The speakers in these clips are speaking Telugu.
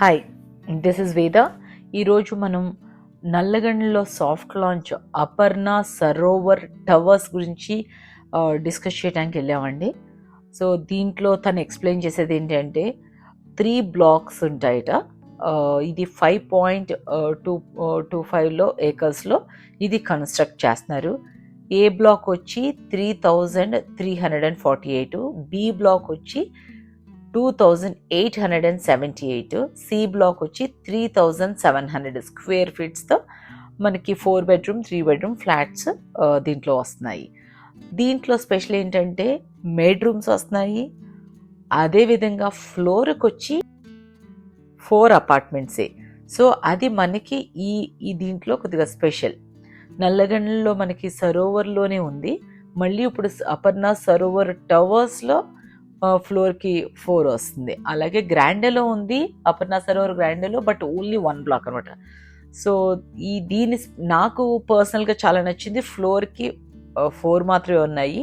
Hi, this is Veda. ఈరోజు మనం నల్లగండ్లలో soft launch Aparna Sarovar towers గురించి డిస్కస్ చేయడానికి వెళ్ళామండి. సో దీంట్లో తను ఎక్స్ప్లెయిన్ చేసేది ఏంటంటే 3 బ్లాక్స్ ఉంటాయట. ఇది 5.25 ఏకర్స్లో ఇది కన్స్ట్రక్ట్ చేస్తున్నారు. ఏ బ్లాక్ వచ్చి 3,348, బి బ్లాక్ వచ్చి 2,878, సి బ్లాక్ వచ్చి 3,700 స్క్వేర్ ఫీట్స్తో మనకి 4 బెడ్రూమ్ 3 బెడ్రూమ్ ఫ్లాట్స్ దీంట్లో వస్తున్నాయి. దీంట్లో స్పెషల్ ఏంటంటే బెడ్రూమ్స్ వస్తున్నాయి. అదేవిధంగా ఫ్లోర్కి వచ్చి 4 అపార్ట్మెంట్సే. సో అది మనకి ఈ దీంట్లో కొద్దిగా స్పెషల్. నల్లగండ్లలో మనకి సరోవర్లోనే ఉంది. మళ్ళీ ఇప్పుడు అపర్ణ సరోవర్ టవర్స్లో ఫ్లోర్కి 4 వస్తుంది. అలాగే గ్రాండేలో ఉంది అపర్ణ సరోవర్ గ్రాండేలో, బట్ ఓన్లీ 1 బ్లాక్ అనమాట. సో దీని నాకు పర్సనల్గా చాలా నచ్చింది. ఫ్లోర్కి 4 మాత్రమే ఉన్నాయి.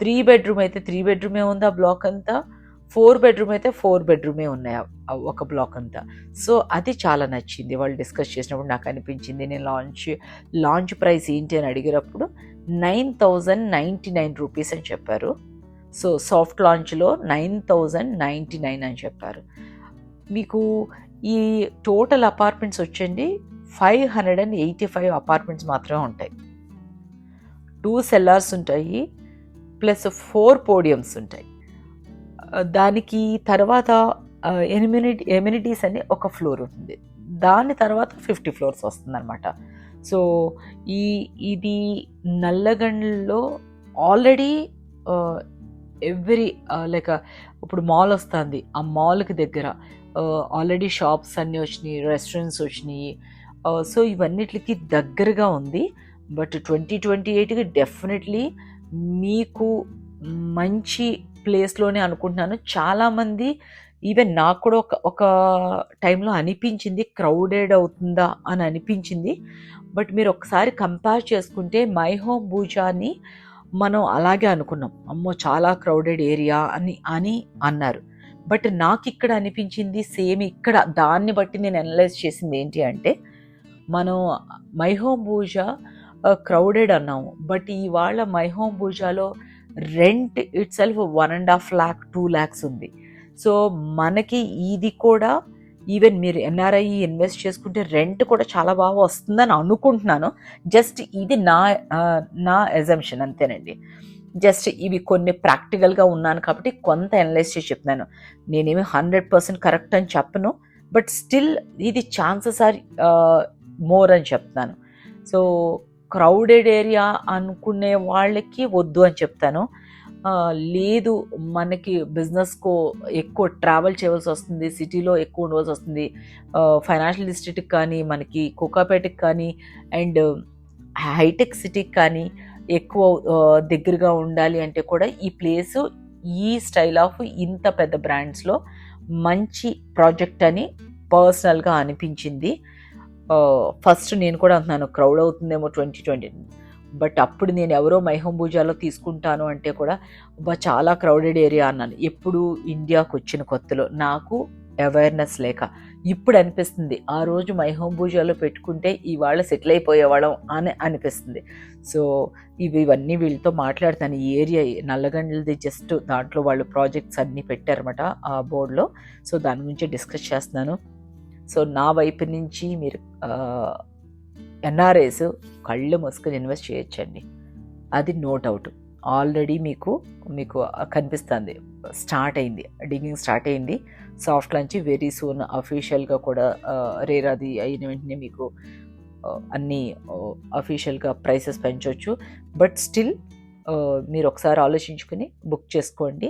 3 బెడ్రూమ్ అయితే 3 బెడ్రూమే ఉంది ఆ బ్లాక్ అంతా. 4 బెడ్రూమ్ అయితే 4 బెడ్రూమే ఉన్నాయి ఒక బ్లాక్ అంతా. సో అది చాలా నచ్చింది. వాళ్ళు డిస్కస్ చేసినప్పుడు నాకు అనిపించింది. నేను లాంచ్ ప్రైస్ ఏంటి అని అడిగినప్పుడు 9,099 రూపీస్ అని చెప్పారు. సో సాఫ్ట్ లాంచ్లో 9,099 అని చెప్పారు. మీకు ఈ టోటల్ అపార్ట్మెంట్స్ వచ్చండి 585 అపార్ట్మెంట్స్ మాత్రమే ఉంటాయి. 2 సెల్లార్స్ ఉంటాయి, ప్లస్ 4 పోడియమ్స్ ఉంటాయి. దానికి తర్వాత ఎమ్యూనిటీస్ అని ఒక ఫ్లోర్ ఉంటుంది. దాని తర్వాత 50 ఫ్లోర్స్ వస్తుంది అనమాట. సో ఇది నల్లగండ్లలో ఆల్రెడీ లైక్ ఇప్పుడు మాల్ వస్తుంది. ఆ మాల్కి దగ్గర ఆల్రెడీ షాప్స్ అన్నీ వచ్చినాయి, రెస్టారెంట్స్ వచ్చినాయి. సో ఇవన్నిటికి దగ్గరగా ఉంది. బట్ 2028కి డెఫినెట్లీ మీకు మంచి ప్లేస్లోనే అనుకుంటున్నాను. చాలామంది ఈవెన్ నాకు కూడా ఒక టైంలో అనిపించింది క్రౌడెడ్ అవుతుందా అని అనిపించింది. బట్ మీరు ఒకసారి కంపేర్ చేసుకుంటే మై హోమ్ భూజాని మనం అలాగే అనుకున్నాం, అమ్మో చాలా క్రౌడెడ్ ఏరియా అని అన్నారు. బట్ నాకు ఇక్కడ అనిపించింది సేమ్. ఇక్కడ దాన్ని బట్టి నేను అనలైజ్ చేసింది ఏంటి అంటే, మనం మై హోమ్ భూజా క్రౌడెడ్ అన్నాము, బట్ ఇవాళ మై హోమ్ భూజాలో rent itself 1.5 lakh 2 lakhs ఉంది. సో మనకి ఇది కూడా ఈవెన్ మీరు ఎన్ఆర్ఐ ఇన్వెస్ట్ చేసుకుంటే రెంట్ కూడా చాలా బాగా వస్తుందని అనుకుంటున్నాను. జస్ట్ ఇది నా ఎజంప్షన్ అంతేనండి. జస్ట్ ఇవి కొన్ని ప్రాక్టికల్గా ఉన్నాను కాబట్టి కొంత అనలైజ్ చేసి చెప్తున్నాను. నేనేమి 100% కరెక్ట్ అని చెప్పను, బట్ స్టిల్ ఇది ఛాన్సెస్ ఆర్ మోర్ అని చెప్తాను. సో క్రౌడెడ్ ఏరియా అనుకునే వాళ్ళకి వద్దు అని చెప్తాను. లేదు మనకి బిజినెస్కో ఎక్కువ ట్రావెల్ చేయవలసి వస్తుంది, సిటీలో ఎక్కువ ఉండవలసి వస్తుంది, ఫైనాన్షియల్ డిస్ట్రిక్ట్కి కానీ మనకి కోకాపేటకి కానీ అండ్ హైటెక్ సిటీకి కానీ ఎక్కువ దగ్గరగా ఉండాలి అంటే కూడా ఈ ప్లేసు ఈ స్టైల్ ఆఫ్ ఇంత పెద్ద బ్రాండ్స్లో మంచి ప్రాజెక్ట్ అని పర్సనల్గా అనిపించింది. ఫస్ట్ నేను కూడా అంటున్నాను క్రౌడ్ అవుతుందేమో 2020, బట్ అప్పుడు నేను ఎవరో మై హోమ్ భూజాలో తీసుకుంటాను అంటే కూడా చాలా క్రౌడెడ్ ఏరియా అన్నాను. ఎప్పుడు ఇండియాకు వచ్చిన కొత్తలో నాకు అవేర్నెస్ లేక. ఇప్పుడు అనిపిస్తుంది ఆ రోజు మై హోమ్ భూజాలో పెట్టుకుంటే ఇవాళ సెటిల్ అయిపోయేవాళ్ళం అని అనిపిస్తుంది. సో ఇవన్నీ వీళ్ళతో మాట్లాడతాను. ఈ ఏరియా నల్లగండ్లది జస్ట్ దాంట్లో వాళ్ళు ప్రాజెక్ట్స్ అన్నీ పెట్టారన్నమాట ఆ బోర్డులో. సో దాని గురించి డిస్కస్ చేస్తున్నాను. సో నా వైపు నుంచి మీరు ఎన్ఆర్ఐస్ కళ్ళు మూసుకొని ఇన్వెస్ట్ చేయొచ్చండి. అది నో డౌట్. ఆల్రెడీ మీకు కనిపిస్తుంది, స్టార్ట్ అయింది, డిగింగ్ స్టార్ట్ అయింది. సాఫ్ట్ లాంచ్ వెరీ సూన్ అఫీషియల్గా కూడా రేరాది అయిన వెంటనే మీకు అన్నీ అఫీషియల్గా ప్రైసెస్ పెంచవచ్చు. బట్ స్టిల్ మీరు ఒకసారి ఆలోచించుకుని బుక్ చేసుకోండి.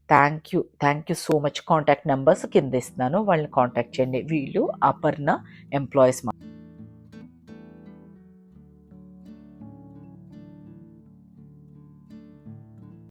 Thank you so much. Contact numbers కింద ఇస్తున్నాను, వాళ్ళని కాంటాక్ట్ చేయండి. వీళ్ళు అపర్ణ ఎంప్లాయీస్.